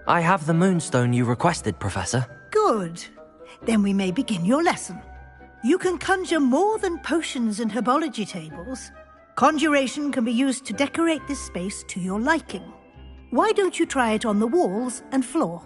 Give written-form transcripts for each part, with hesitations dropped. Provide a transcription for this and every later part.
I have the moonstone you requested, Professor. Good. Then we may begin your lesson. You can conjure more than potions and herbology tables. Conjuration can be used to decorate this space to your liking. Why don't you try it on the walls and floor?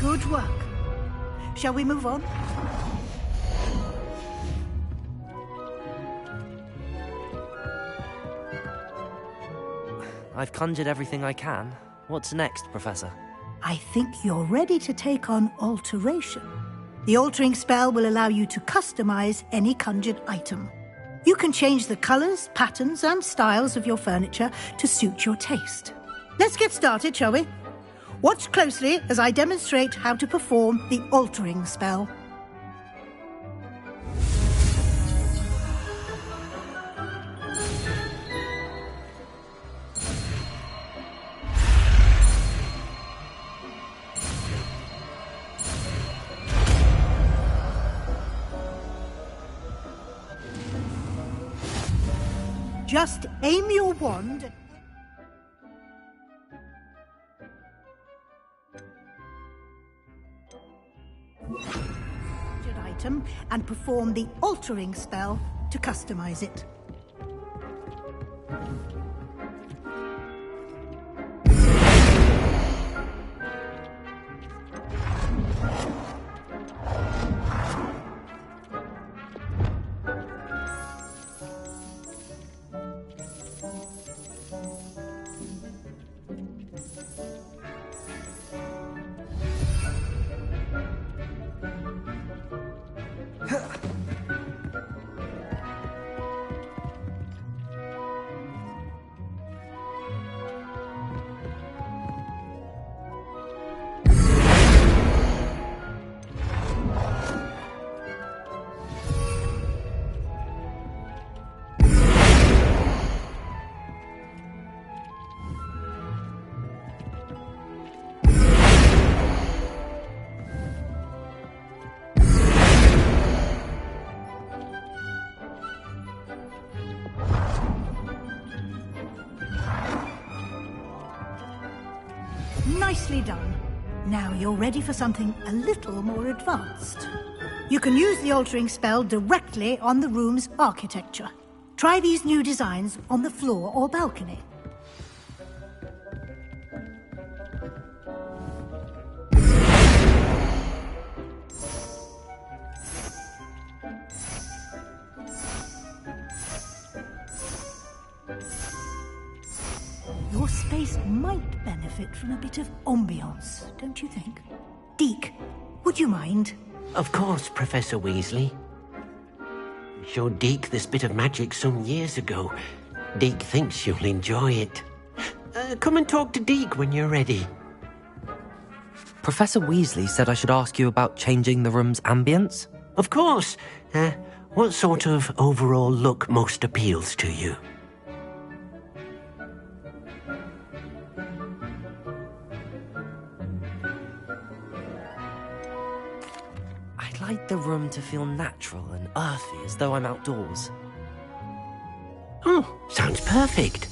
Good work. Shall we move on? I've conjured everything I can. What's next, Professor? I think you're ready to take on alteration. The altering spell will allow you to customize any conjured item. You can change the colors, patterns, and styles of your furniture to suit your taste. Let's get started, shall we? Watch closely as I demonstrate how to perform the altering spell. Just aim your wand at an item and perform the altering spell to customize it. Nicely done. Now you're ready for something a little more advanced. You can use the altering spell directly on the room's architecture. Try these new designs on the floor or balcony. Your space might benefit from a bit of ambiance, don't you think? Deke, would you mind? Of course, Professor Weasley. I showed Deke this bit of magic some years ago. Deke thinks you'll enjoy it. Come and talk to Deke when you're ready. Professor Weasley said I should ask you about changing the room's ambience? Of course. What sort of overall look most appeals to you? I'd like the room to feel natural and earthy, as though I'm outdoors. Oh, sounds perfect.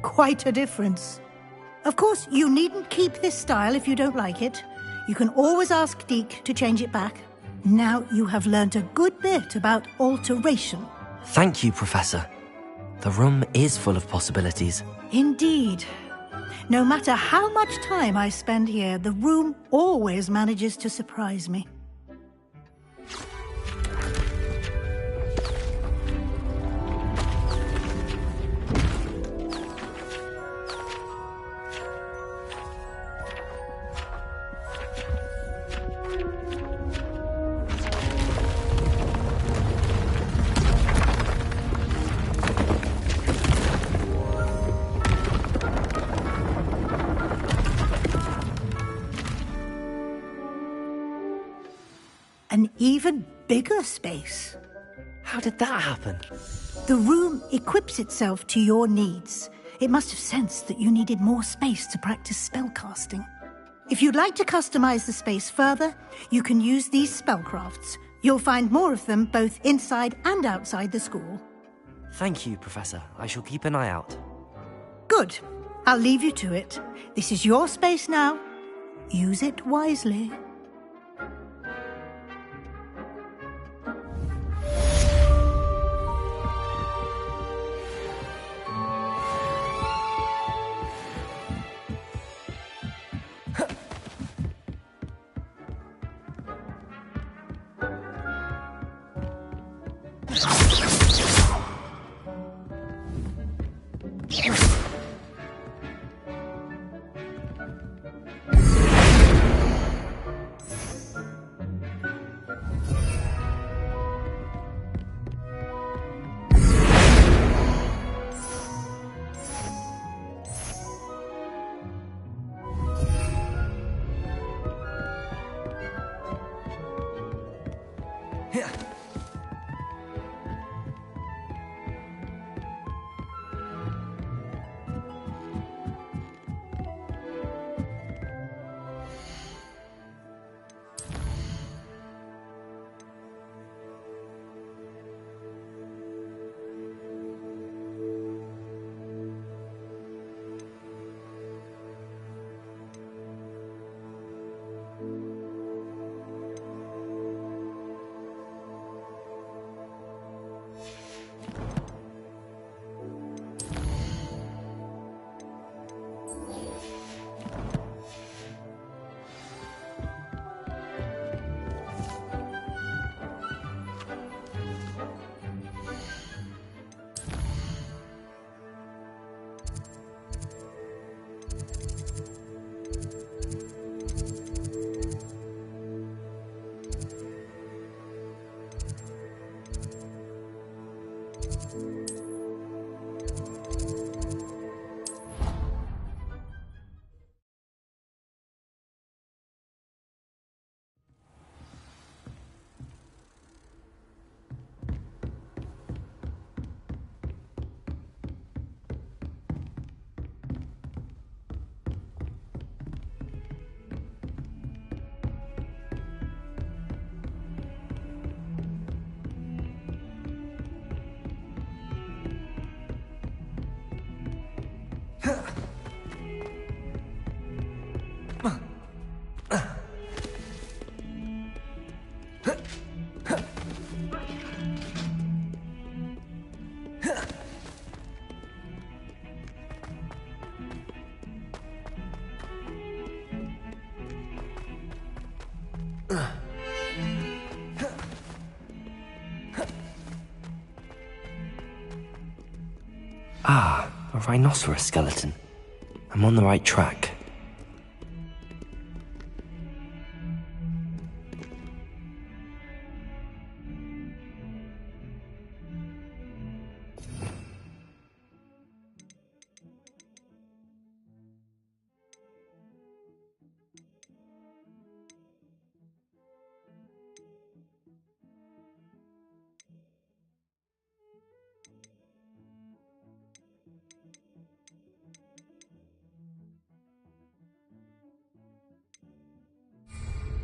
Quite a difference. Of course, you needn't keep this style if you don't like it. You can always ask Deke to change it back. Now you have learnt a good bit about alteration. Thank you, Professor. The room is full of possibilities. Indeed. No matter how much time I spend here, the room always manages to surprise me. An even bigger space. How did that happen? The room equips itself to your needs. It must have sensed that you needed more space to practice spellcasting. If you'd like to customize the space further, you can use these spellcrafts. You'll find more of them both inside and outside the school. Thank you, Professor. I shall keep an eye out. Good. I'll leave you to it. This is your space now. Use it wisely. Ah, a rhinoceros skeleton. I'm on the right track.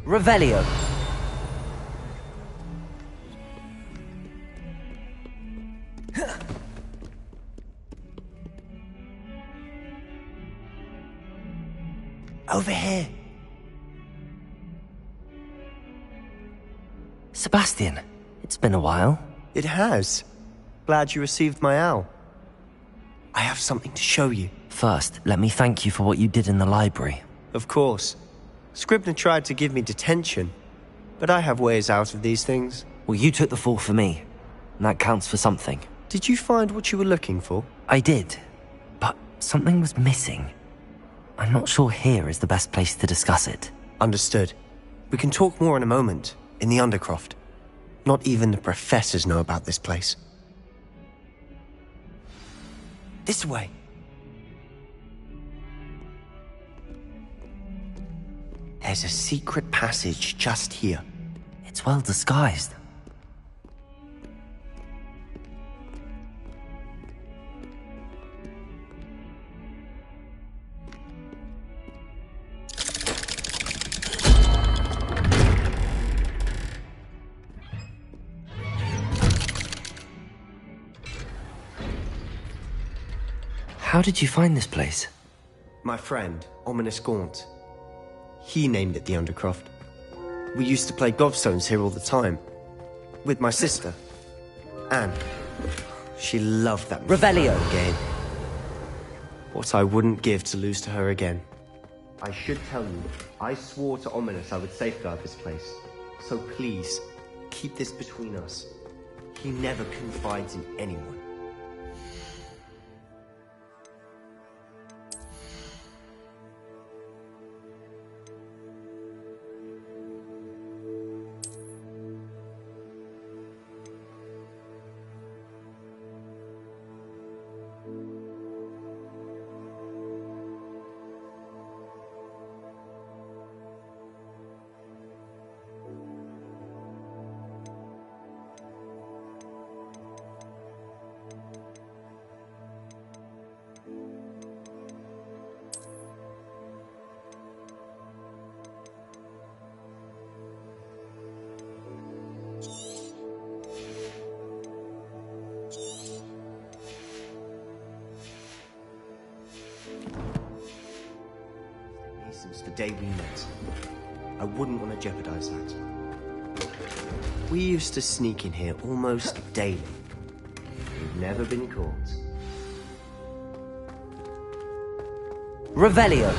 Revelio. Over here. Sebastian, it's been a while. It has. Glad you received my owl. I have something to show you. First, let me thank you for what you did in the library. Of course. Scribner tried to give me detention, but I have ways out of these things. Well, you took the fall for me, and that counts for something. Did you find what you were looking for? I did, but something was missing. I'm not sure here is the best place to discuss it. Understood. We can talk more in a moment, in the Undercroft. Not even the professors know about this place. This way. There's a secret passage just here. It's well disguised. How did you find this place? My friend, Ominous Gaunt. He named it the Undercroft. We used to play gobstones here all the time. With my sister, Anne. She loved that Revelio game. What I wouldn't give to lose to her again. I should tell you, I swore to Ominous I would safeguard this place. So please, keep this between us. He never confides in anyone. Since the day we met. I wouldn't want to jeopardize that. We used to sneak in here almost daily. We've never been caught. Revelio.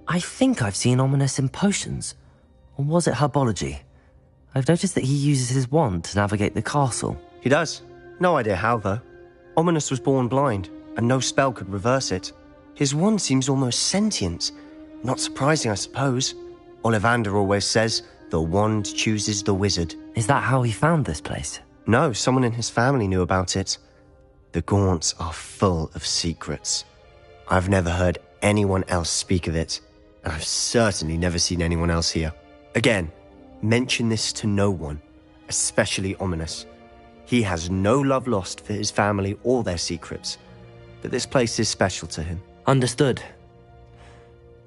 I think I've seen Ominous in potions. Or was it herbology? I've noticed that he uses his wand to navigate the castle. He does. No idea how, though. Ominous was born blind, and no spell could reverse it. His wand seems almost sentient. Not surprising, I suppose. Ollivander always says, the wand chooses the wizard. Is that how he found this place? No, someone in his family knew about it. The Gaunts are full of secrets. I've never heard anyone else speak of it, and I've certainly never seen anyone else here. Again, mention this to no one, especially Ominous. He has no love lost for his family or their secrets, but this place is special to him. Understood.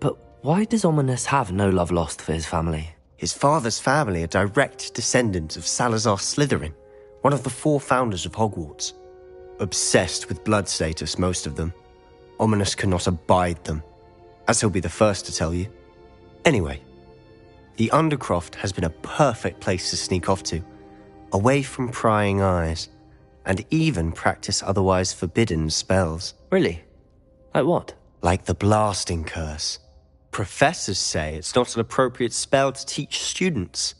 But why does Ominous have no love lost for his family? His father's family are direct descendants of Salazar Slytherin, one of the 4 founders of Hogwarts. Obsessed with blood status, most of them. Ominous cannot abide them, as he'll be the first to tell you. Anyway, the Undercroft has been a perfect place to sneak off to, away from prying eyes, and even practice otherwise forbidden spells. Really? Like what? Like the blasting curse. Professors say it's not an appropriate spell to teach students.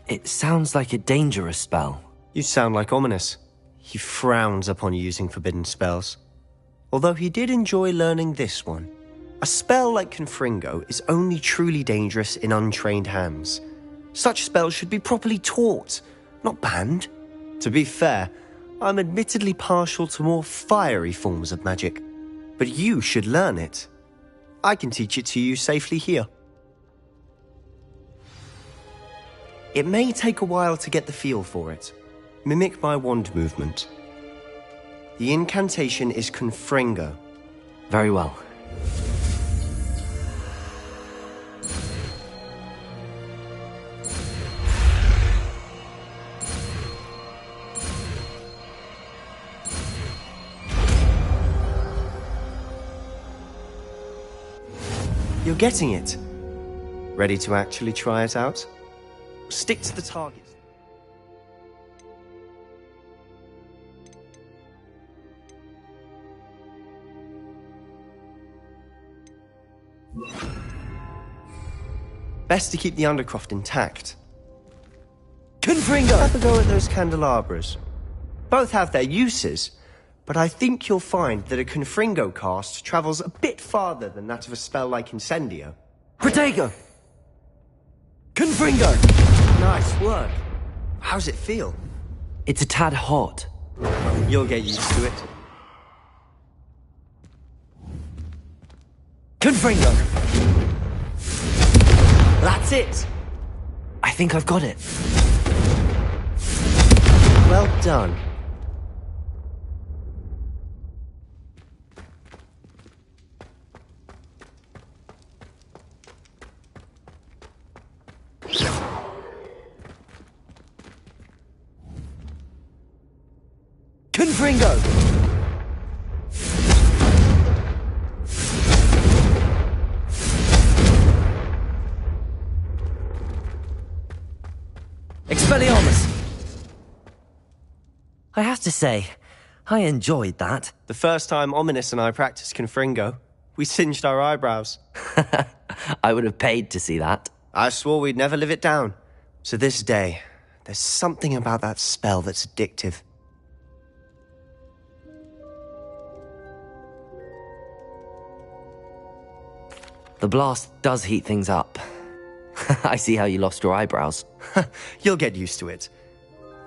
It sounds like a dangerous spell. You sound like Ominous. He frowns upon using forbidden spells. Although he did enjoy learning this one. A spell like Confringo is only truly dangerous in untrained hands. Such spells should be properly taught, not banned. To be fair, I'm admittedly partial to more fiery forms of magic. But you should learn it. I can teach it to you safely here. It may take a while to get the feel for it. Mimic my wand movement. The incantation is Confringo. Very well. You're getting it. Ready to actually try it out? Stick to the target. Best to keep the undercroft intact. Confringo! Have a go at those candelabras. Both have their uses, but I think you'll find that a Confringo cast travels a bit farther than that of a spell like Incendio. Protego! Confringo! Nice work. How's it feel? It's a tad hot. You'll get used to it. Confringo! That's it! I think I've got it. Well done. Confringo! Expelliarmus! I have to say, I enjoyed that. The first time Ominous and I practiced Confringo, we singed our eyebrows. I would have paid to see that. I swore we'd never live it down. To this day, there's something about that spell that's addictive. The blast does heat things up. I see how you lost your eyebrows. You'll get used to it.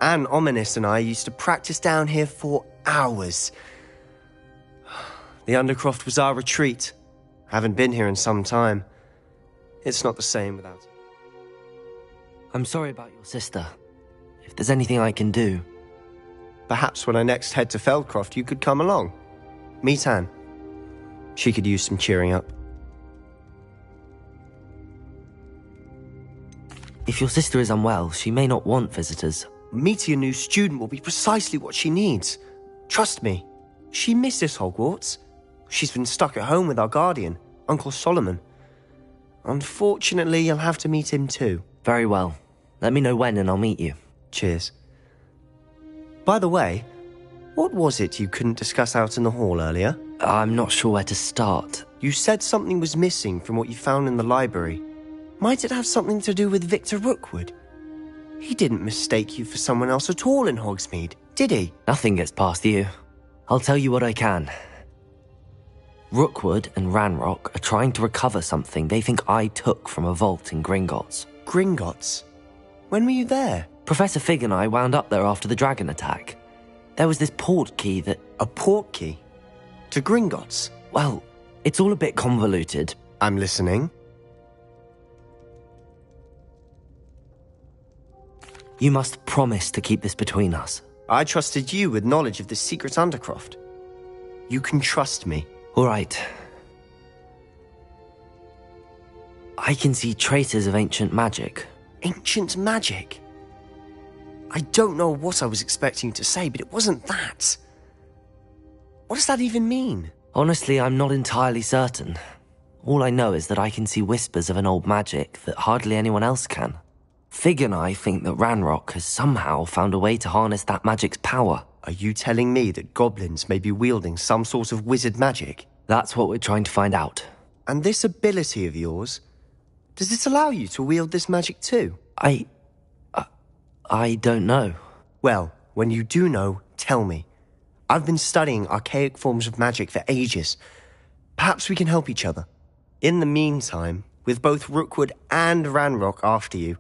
and Ominous and I used to practice down here for hours. The Undercroft was our retreat. Haven't been here in some time. It's not the same without it. I'm sorry about your sister. If there's anything I can do... Perhaps when I next head to Feldcroft, you could come along. Meet Anne. She could use some cheering up. If your sister is unwell, she may not want visitors. Meeting a new student will be precisely what she needs. Trust me. She misses Hogwarts. She's been stuck at home with our guardian, Uncle Solomon. Unfortunately, you'll have to meet him too. Very well. Let me know when and I'll meet you. Cheers. By the way, what was it you couldn't discuss out in the hall earlier? I'm not sure where to start. You said something was missing from what you found in the library. Might it have something to do with Victor Rookwood? He didn't mistake you for someone else at all in Hogsmeade, did he? Nothing gets past you. I'll tell you what I can. Rookwood and Ranrock are trying to recover something they think I took from a vault in Gringotts. Gringotts? When were you there? Professor Fig and I wound up there after the dragon attack. There was this port key that... A port key? To Gringotts? Well, it's all a bit convoluted. I'm listening. You must promise to keep this between us. I trusted you with knowledge of this secret Undercroft. You can trust me. All right. I can see traces of ancient magic. Ancient magic? I don't know what I was expecting you to say, but it wasn't that. What does that even mean? Honestly, I'm not entirely certain. All I know is that I can see whispers of an old magic that hardly anyone else can. Fig and I think that Ranrock has somehow found a way to harness that magic's power. Are you telling me that goblins may be wielding some sort of wizard magic? That's what we're trying to find out. And this ability of yours, does it allow you to wield this magic too? I don't know. Well, when you do know, tell me. I've been studying archaic forms of magic for ages. Perhaps we can help each other. In the meantime, with both Rookwood and Ranrock after you,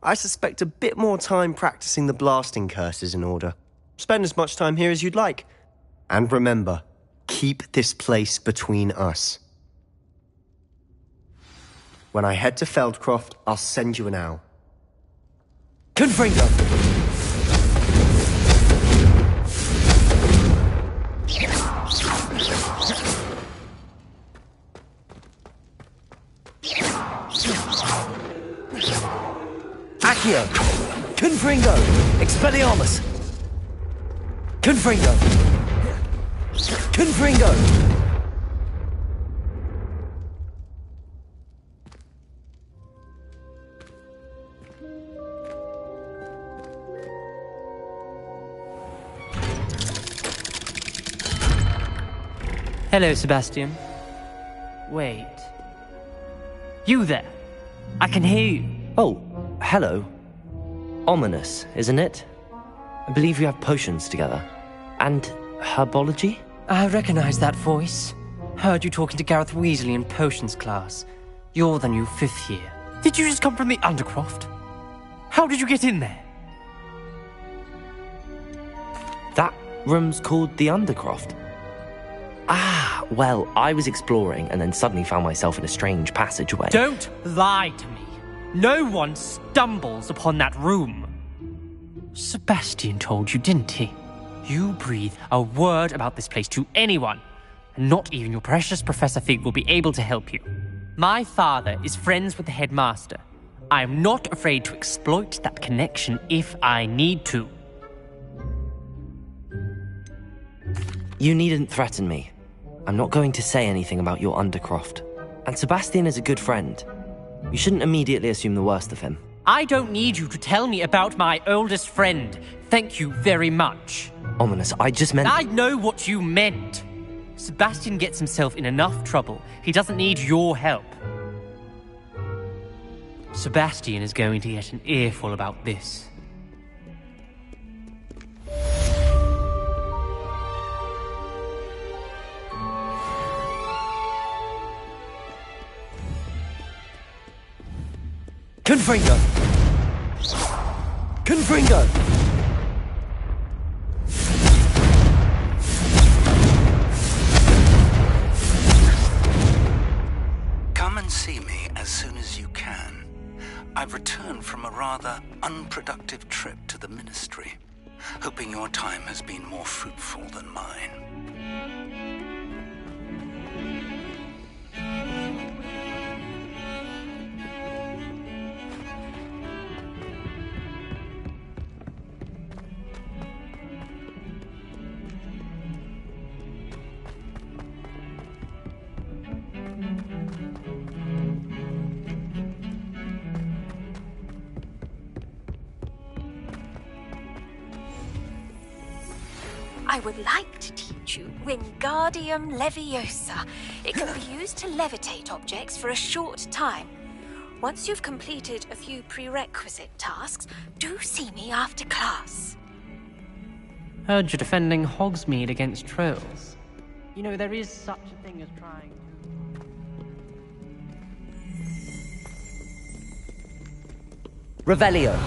I suspect a bit more time practicing the blasting curse is in order. Spend as much time here as you'd like. And remember, keep this place between us. When I head to Feldcroft, I'll send you an owl. Confringo! Accio! Confringo! Expelliarmus! Confringo! Confringo! Hello, Sebastian. Wait. You there? I can hear you. Oh, hello. Ominous, isn't it? I believe you have potions together. And herbology? I recognize that voice. Heard you talking to Gareth Weasley in potions class. You're the new 5th year. Did you just come from the Undercroft? How did you get in there? That room's called the Undercroft. Ah, well, I was exploring and then suddenly found myself in a strange passageway. Don't lie to me. No one stumbles upon that room. Sebastian told you, didn't he? You breathe a word about this place to anyone, and not even your precious Professor Fig will be able to help you. My father is friends with the headmaster. I am not afraid to exploit that connection if I need to. You needn't threaten me. I'm not going to say anything about your Undercroft. And Sebastian is a good friend. You shouldn't immediately assume the worst of him. I don't need you to tell me about my oldest friend. Thank you very much. Ominous, I just meant... I know what you meant. Sebastian gets himself in enough trouble. He doesn't need your help. Sebastian is going to get an earful about this. Confringo! Confringo! rather unproductive trip to the Ministry, hoping your time has been more fruitful than mine. I would like to teach you Wingardium Leviosa. It can be used to levitate objects for a short time. Once you've completed a few prerequisite tasks, do see me after class. Heard you're defending Hogsmeade against trolls. You know, there is such a thing as trying to... Revelio.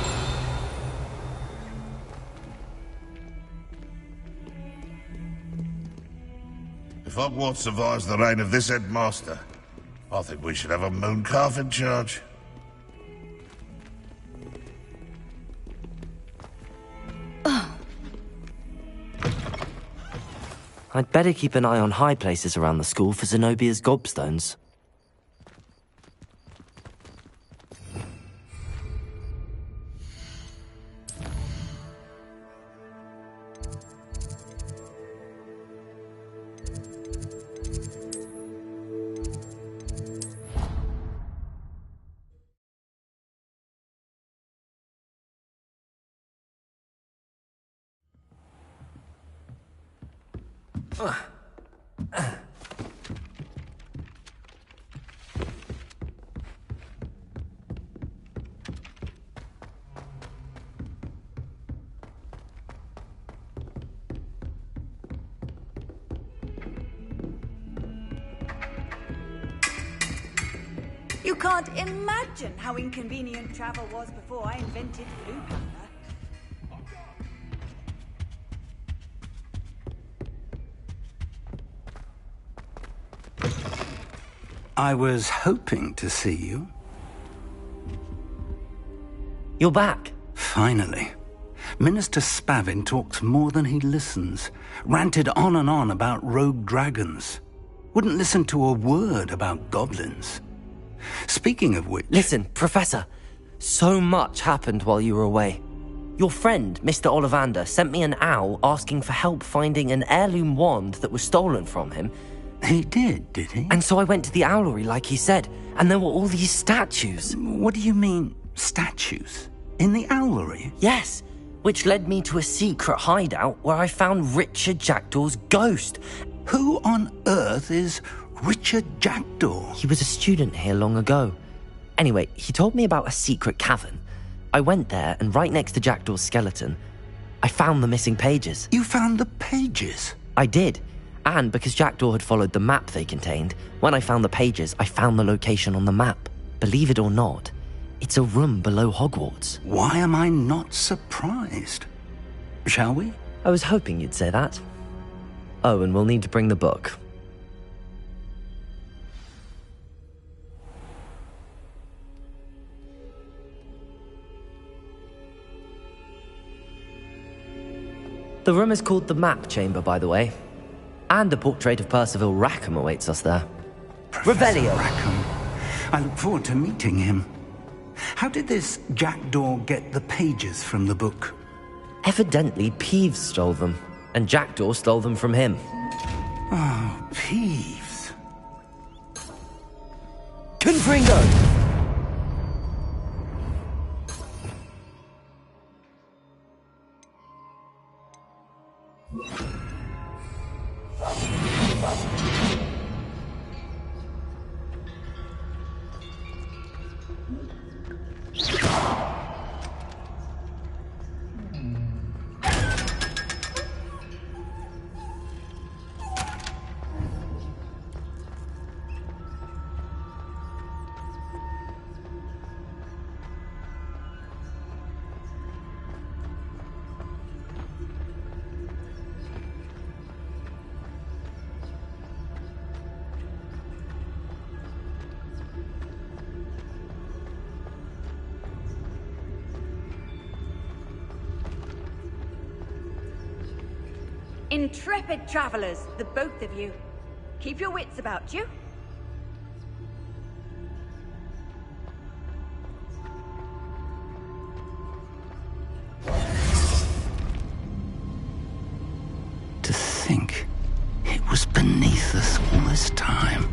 If Hogwarts survives the reign of this headmaster, I think we should have a mooncalf in charge. I'd better keep an eye on high places around the school for Zenobia's gobstones. You can't imagine how inconvenient travel was before I invented Blue Panther. I was hoping to see you. You're back. Finally. Minister Spavin talks more than he listens. Ranted on and on about rogue dragons. Wouldn't listen to a word about goblins. Speaking of which... Listen, Professor. So much happened while you were away. Your friend, Mr. Ollivander, sent me an owl asking for help finding an heirloom wand that was stolen from him. He did he? And so I went to the owlery like he said, and there were all these statues. What do you mean, statues? In the owlery? Yes, which led me to a secret hideout where I found Richard Jackdaw's ghost. Who on earth is Richard Jackdaw? He was a student here long ago. Anyway, he told me about a secret cavern. I went there, and right next to Jackdaw's skeleton, I found the missing pages. You found the pages? I did. And because Jackdaw had followed the map they contained, when I found the pages, I found the location on the map. Believe it or not, it's a room below Hogwarts. Why am I not surprised? Shall we? I was hoping you'd say that. Oh, and we'll need to bring the book. The room is called the Map Chamber, by the way. And a portrait of Percival Rackham awaits us there. Professor Revelio. Rackham. I look forward to meeting him. How did this Jackdaw get the pages from the book? Evidently, Peeves stole them, and Jackdaw stole them from him. Oh, Peeves. Confringo! Intrepid travelers, the both of you. Keep your wits about you. To think it was beneath us all this time.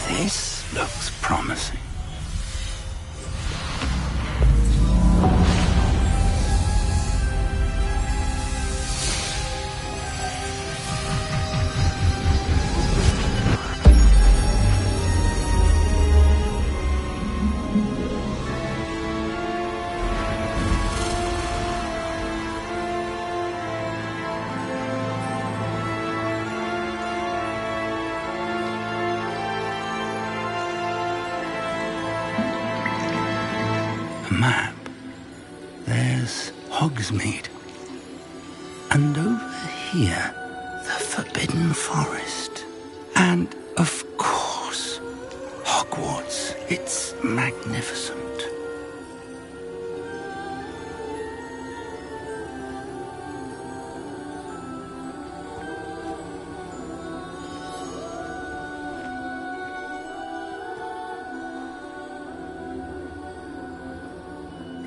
This looks promising. Map. There's Hogsmeade. And over here, the Forbidden Forest. And, of course, Hogwarts. It's magnificent.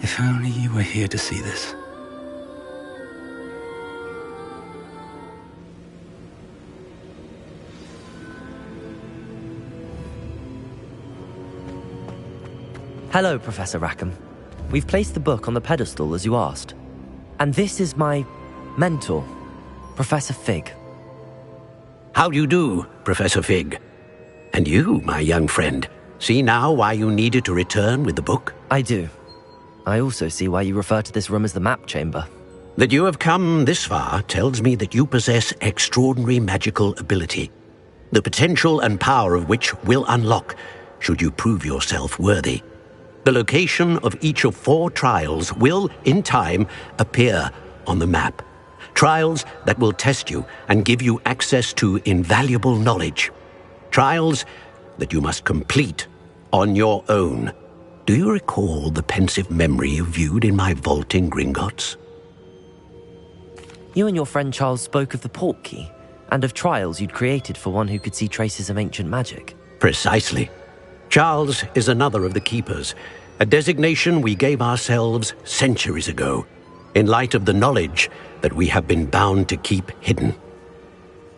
If only you were here to see this. Hello, Professor Rackham. We've placed the book on the pedestal as you asked. And this is my mentor, Professor Fig. How do you do, Professor Fig? And you, my young friend, see now why you needed to return with the book? I do. I also see why you refer to this room as the map chamber. That you have come this far tells me that you possess extraordinary magical ability, the potential and power of which will unlock should you prove yourself worthy. The location of each of 4 trials will, in time, appear on the map. Trials that will test you and give you access to invaluable knowledge. Trials that you must complete on your own. Do you recall the pensive memory you viewed in my vault in Gringotts? You and your friend Charles spoke of the portkey, and of trials you'd created for one who could see traces of ancient magic. Precisely. Charles is another of the Keepers, a designation we gave ourselves centuries ago, in light of the knowledge that we have been bound to keep hidden.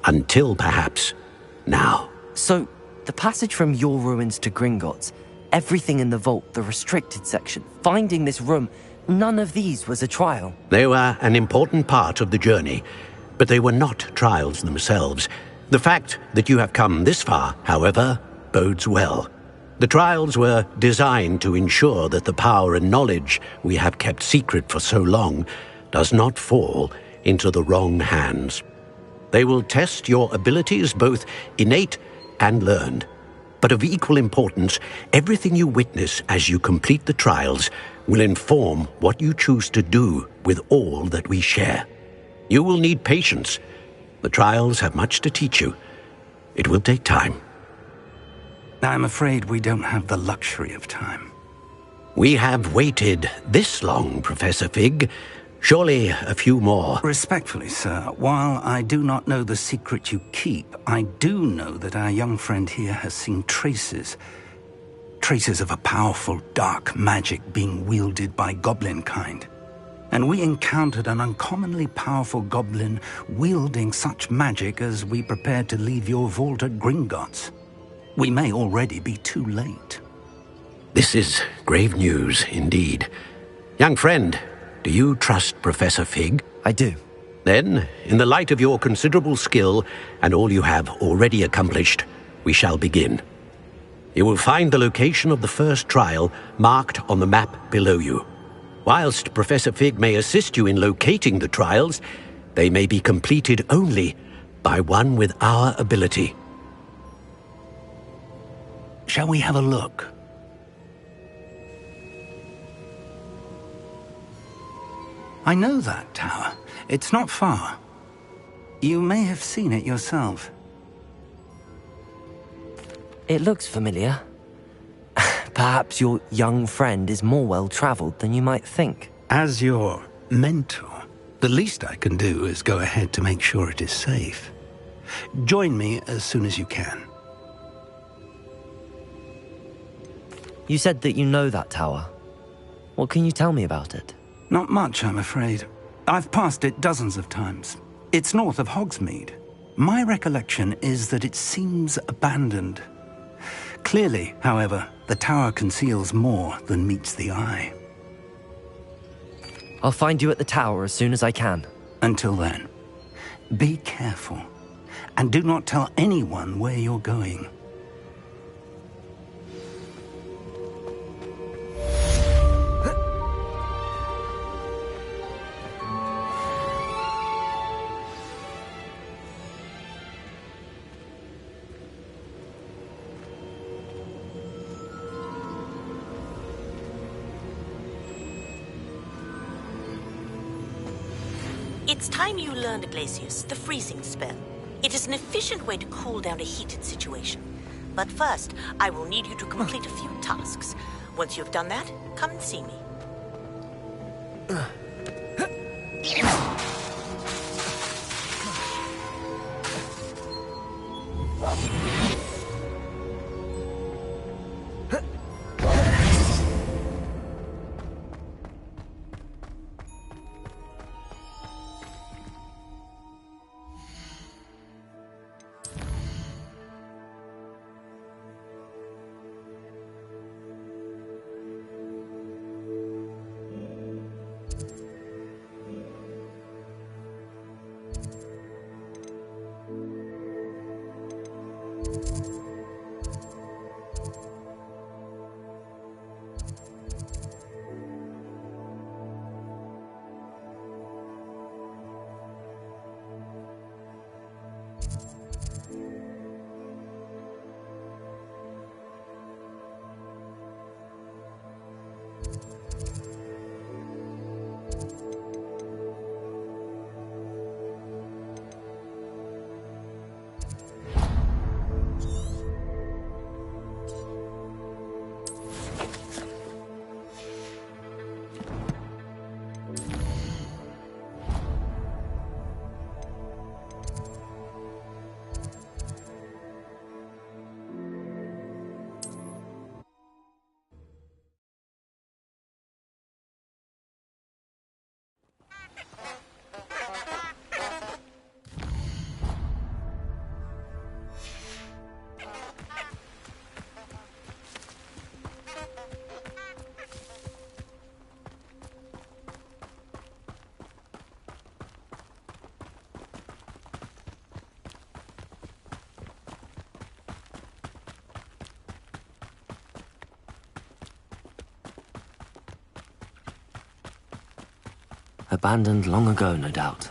Until, perhaps, now. So, the passage from your ruins to Gringotts, everything in the vault, the restricted section, finding this room, none of these was a trial. They were an important part of the journey, but they were not trials themselves. The fact that you have come this far, however, bodes well. The trials were designed to ensure that the power and knowledge we have kept secret for so long does not fall into the wrong hands. They will test your abilities, both innate and learned. But of equal importance, everything you witness as you complete the trials will inform what you choose to do with all that we share. You will need patience. The trials have much to teach you. It will take time. I'm afraid we don't have the luxury of time. We have waited this long, Professor Fig. Surely a few more. Respectfully, sir, while I do not know the secret you keep, I do know that our young friend here has seen traces of a powerful dark magic being wielded by goblin kind. And we encountered an uncommonly powerful goblin wielding such magic as we prepared to leave your vault at Gringotts. We may already be too late. This is grave news indeed. Young friend, do you trust Professor Fig? I do. Then, in the light of your considerable skill and all you have already accomplished, we shall begin. You will find the location of the first trial marked on the map below you. Whilst Professor Fig may assist you in locating the trials, they may be completed only by one with our ability. Shall we have a look? I know that tower. It's not far. You may have seen it yourself. It looks familiar. Perhaps your young friend is more well-traveled than you might think. As your mentor, the least I can do is go ahead to make sure it is safe. Join me as soon as you can. You said that you know that tower. What can you tell me about it? Not much, I'm afraid. I've passed it dozens of times. It's north of Hogsmeade. My recollection is that it seems abandoned. Clearly, however, the tower conceals more than meets the eye. I'll find you at the tower as soon as I can. Until then, be careful, and do not tell anyone where you're going. It's time you learned, Glacius, the freezing spell. It is an efficient way to cool down a heated situation. But first, I will need you to complete a few tasks. Once you've done that, come and see me. Abandoned long ago, no doubt.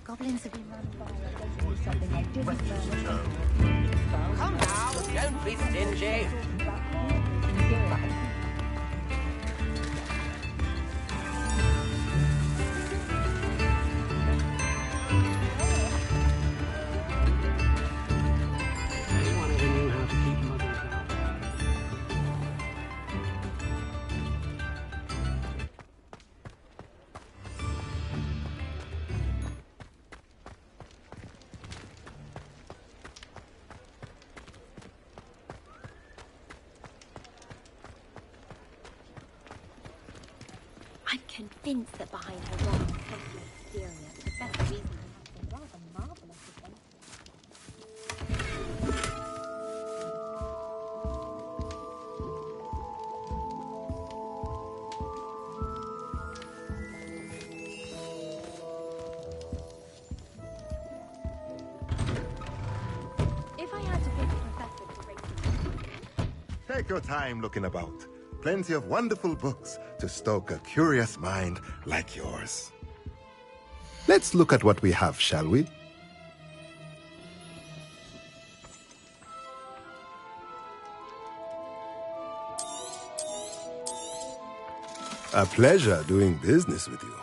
Goblins have been run by. Something I didn't learn. Come now, don't be stingy. convinced that behind her rather funky exterior, Professor Weasley has some rather marvelous adventures. If I had to pick a professor to rate... Take your time looking about. Plenty of wonderful books to stoke a curious mind like yours. Let's look at what we have, shall we? A pleasure doing business with you.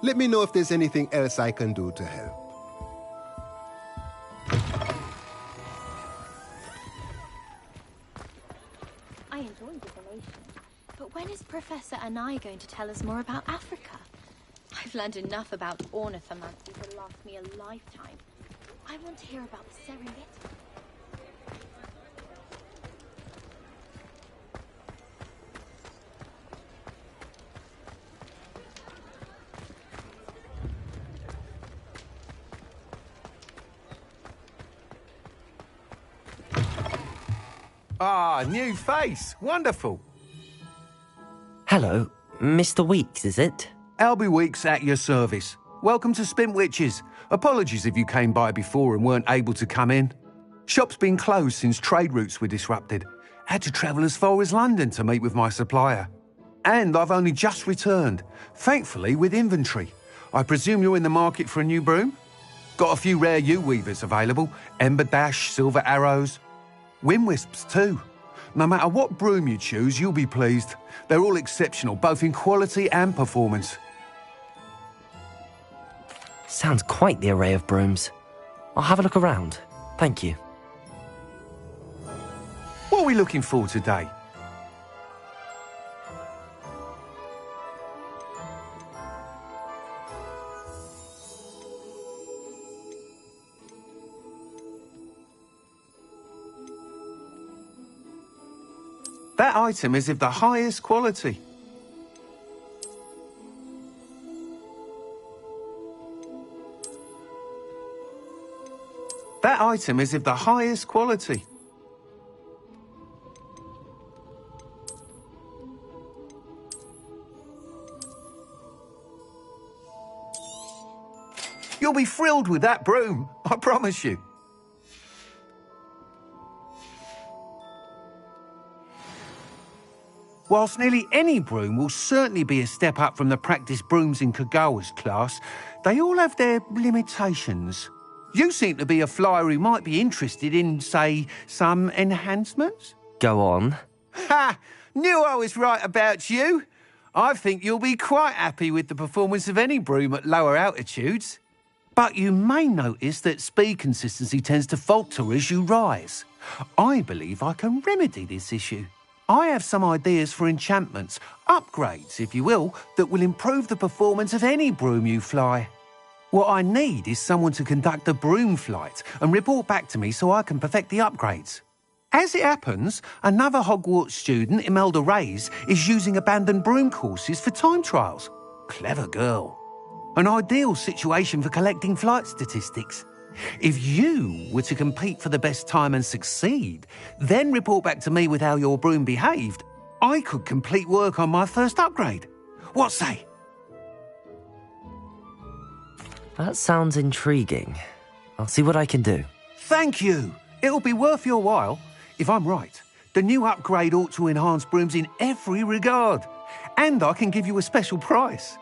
Let me know if there's anything else I can do to help. I enjoy divination, but when is Professor Anai going to tell us more about Africa? I've learned enough about ornithomancy to last me a lifetime. I want to hear about the Serengeti. Ah, new face. Wonderful. Hello, Mr. Weeks, is it? Albie Weeks at your service. Welcome to Spintwitches. Apologies if you came by before and weren't able to come in. Shop's been closed since trade routes were disrupted. Had to travel as far as London to meet with my supplier. And I've only just returned, thankfully with inventory. I presume you're in the market for a new broom? Got a few rare U-weavers available. Ember Dash, Silver Arrows. Windwisps too. No matter what broom you choose, you'll be pleased. They're all exceptional, both in quality and performance. Sounds quite the array of brooms. I'll have a look around. Thank you. What are we looking for today? That item is of the highest quality. That item is of the highest quality. You'll be thrilled with that broom, I promise you. Whilst nearly any broom will certainly be a step up from the practice brooms in Kagawa's class, they all have their limitations. You seem to be a flyer who might be interested in, say, some enhancements? Go on. Ha! Knew I was right about you. I think you'll be quite happy with the performance of any broom at lower altitudes. But you may notice that speed consistency tends to falter as you rise. I believe I can remedy this issue. I have some ideas for enchantments, upgrades, if you will, that will improve the performance of any broom you fly. What I need is someone to conduct a broom flight and report back to me so I can perfect the upgrades. As it happens, another Hogwarts student, Imelda Reyes, is using abandoned broom courses for time trials. Clever girl. An ideal situation for collecting flight statistics. If you were to compete for the best time and succeed, then report back to me with how your broom behaved, I could complete work on my first upgrade. What say? That sounds intriguing. I'll see what I can do. Thank you. It'll be worth your while. If I'm right, the new upgrade ought to enhance brooms in every regard. And I can give you a special price.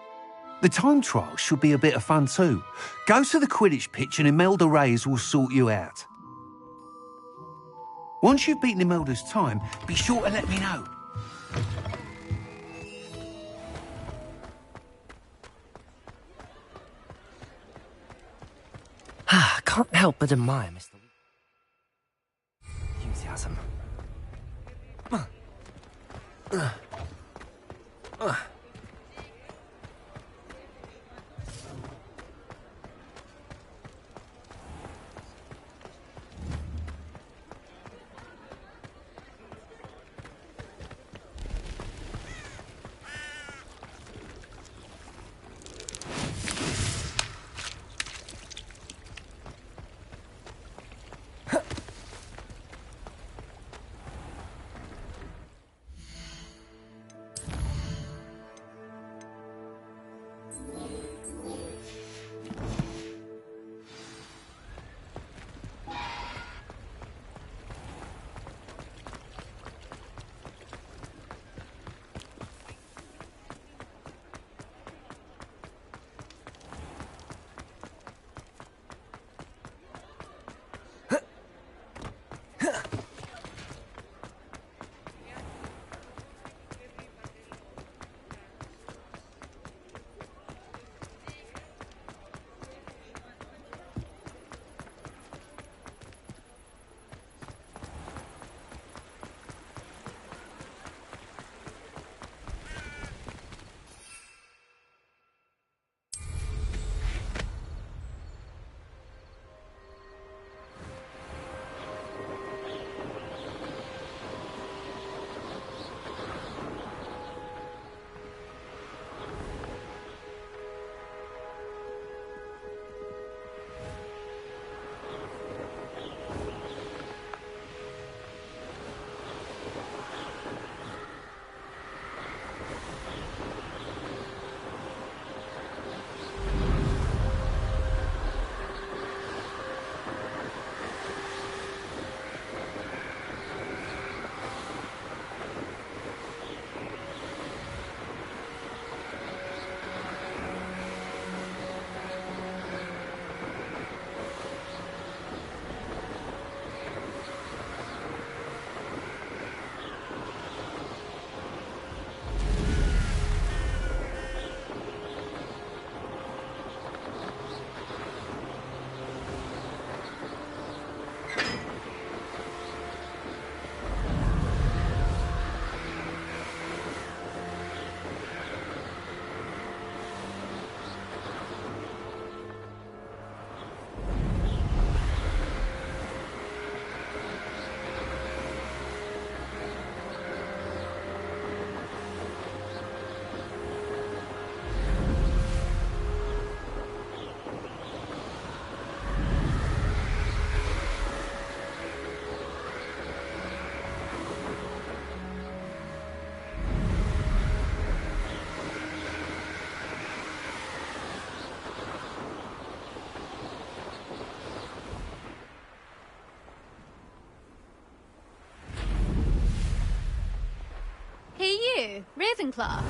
The time trial should be a bit of fun too. Go to the Quidditch pitch and Imelda Reyes will sort you out. Once you've beaten Imelda's time, be sure to let me know. Can't help but admire Mr. Hey you, Ravenclaw.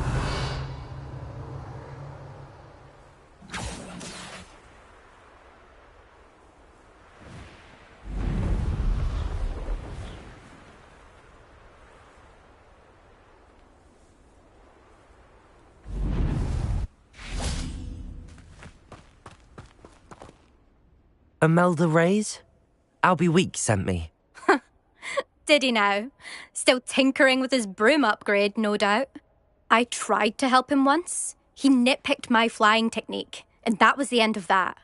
Imelda Reyes? Albie Weeks sent me. Did he now? Still tinkering with his broom upgrade, no doubt. I tried to help him once. He nitpicked my flying technique, and that was the end of that.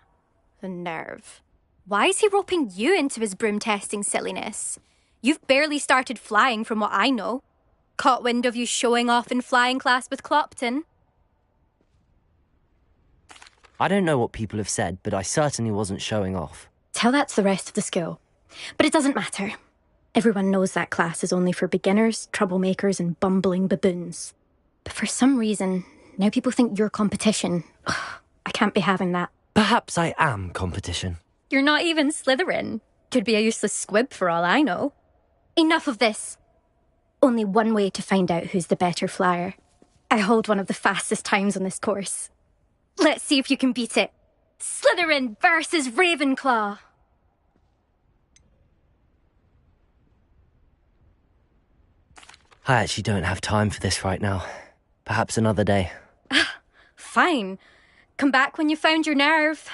The nerve. Why is he roping you into his broom testing silliness? You've barely started flying from what I know. Caught wind of you showing off in flying class with Clopton. I don't know what people have said, but I certainly wasn't showing off. Tell that to the rest of the school. But it doesn't matter. Everyone knows that class is only for beginners, troublemakers, and bumbling baboons. But for some reason, now people think you're competition. Ugh, I can't be having that. Perhaps I am competition. You're not even Slytherin. Could be a useless squib for all I know. Enough of this. Only one way to find out who's the better flyer. I hold one of the fastest times on this course. Let's see if you can beat it. Slytherin versus Ravenclaw. I actually don't have time for this right now. Perhaps another day. Fine. Come back when you found your nerve.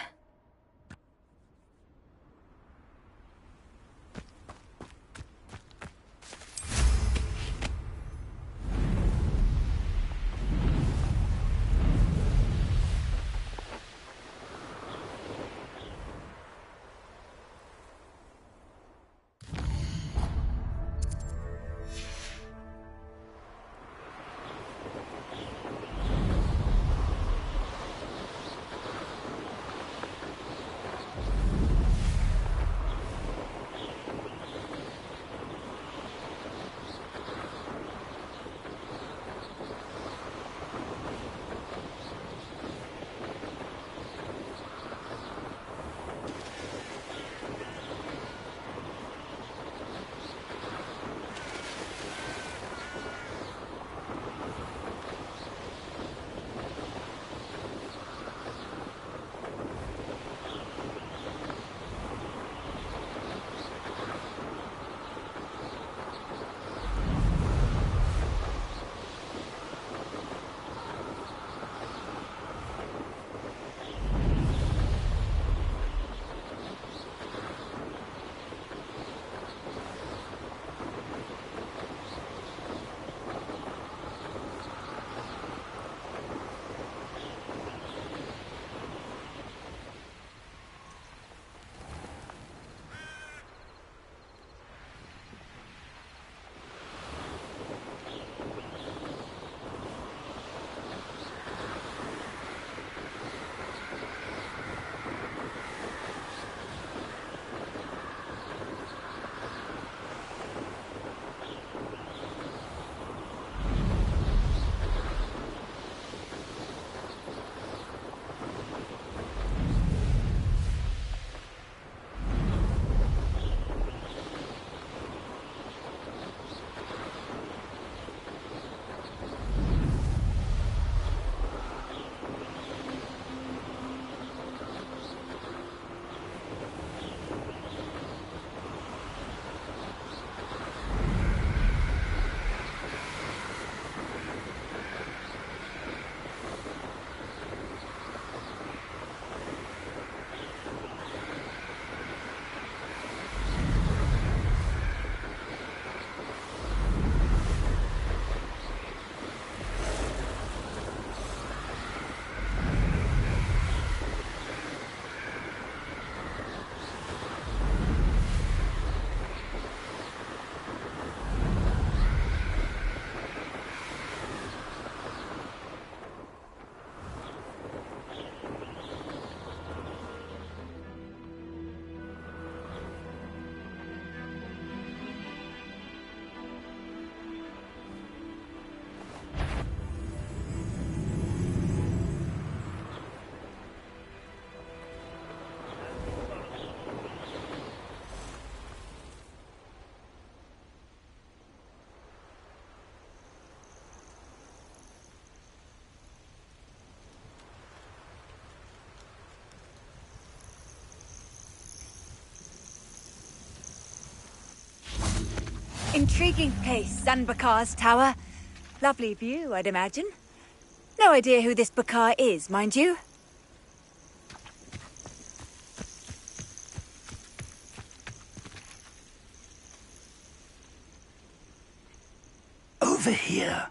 Intriguing place, Zanbakar's tower. Lovely view, I'd imagine. No idea who this Bakar is, mind you. Over here.